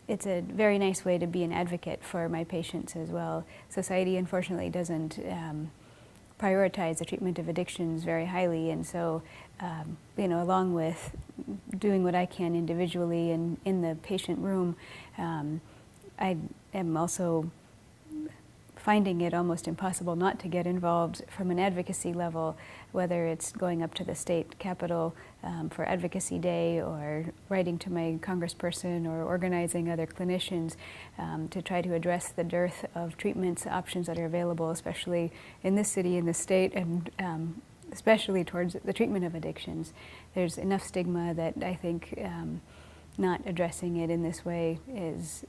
it's a very nice way to be an advocate for my patients as well. Society, unfortunately, doesn't prioritize the treatment of addictions very highly, and so, along with doing what I can individually and in the patient room, I am also finding it almost impossible not to get involved from an advocacy level, whether it's going up to the state capitol for Advocacy Day, or writing to my congressperson, or organizing other clinicians to try to address the dearth of treatments options that are available, especially in this city, in the state, and especially towards the treatment of addictions. There's enough stigma that I think not addressing it in this way is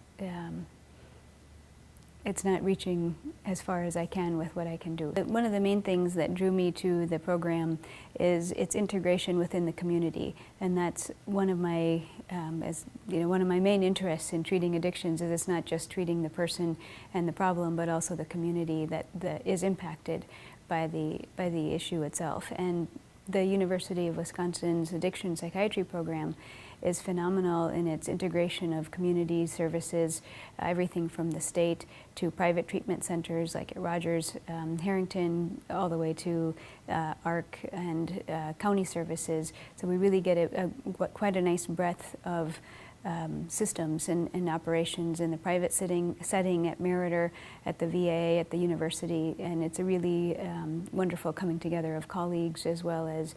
it's not reaching as far as I can with what I can do. One of the main things that drew me to the program is its integration within the community, and that's one of my, one of my main interests in treating addictions is it's not just treating the person and the problem, but also the community that is impacted by the issue itself. And the University of Wisconsin's addiction psychiatry program is phenomenal in its integration of community services, everything from the state to private treatment centers like at Rogers, Harrington, all the way to ARC and county services. So we really get quite a nice breadth of systems and operations in the private setting at Meritor, at the VA, at the university, and it's a really wonderful coming together of colleagues as well as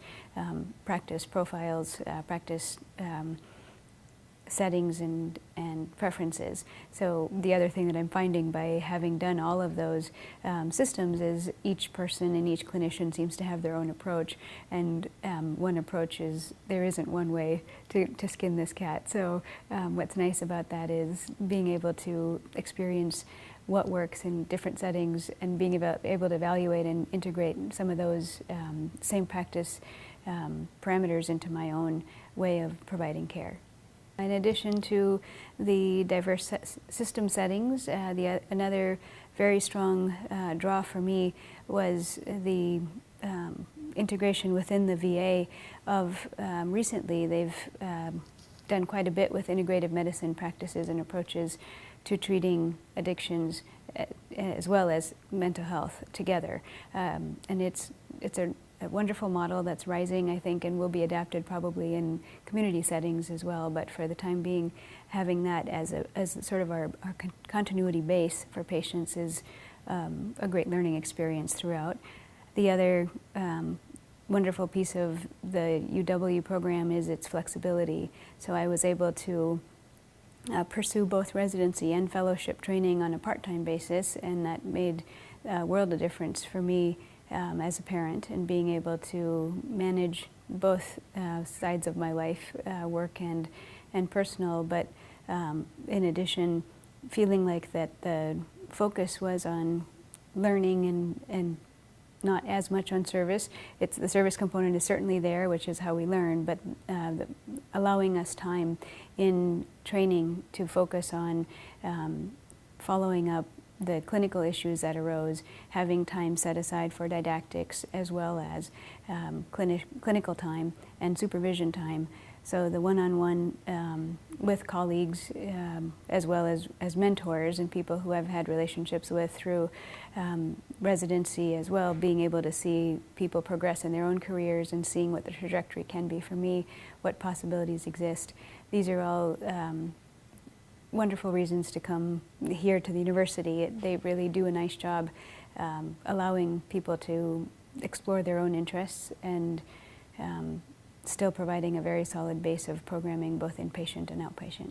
practice profiles, practice settings and preferences. So the other thing that I'm finding by having done all of those systems is each person and each clinician seems to have their own approach, and one approach is there isn't one way to skin this cat. So what's nice about that is being able to experience what works in different settings and being able to evaluate and integrate some of those same practice parameters into my own way of providing care. In addition to the diverse system settings, another very strong draw for me was the integration within the VA of recently they've done quite a bit with integrative medicine practices and approaches to treating addictions as well as mental health together. And it's a wonderful model that's rising, I think, and will be adapted probably in community settings as well. But for the time being, having that as sort of our continuity base for patients is a great learning experience throughout. The other wonderful piece of the UW program is its flexibility. So I was able to pursue both residency and fellowship training on a part-time basis, and that made a world of difference for me as a parent, and being able to manage both sides of my life, work and personal, but in addition, feeling like that the focus was on learning and not as much on service. The service component is certainly there, which is how we learn, but allowing us time in training to focus on following up the clinical issues that arose, having time set aside for didactics as well as clinical time and supervision time. So the one-on-one with colleagues as well as mentors and people who I've had relationships with through residency as well, being able to see people progress in their own careers and seeing what the trajectory can be for me, what possibilities exist. These are all wonderful reasons to come here to the university. They really do a nice job allowing people to explore their own interests and still providing a very solid base of programming both inpatient and outpatient.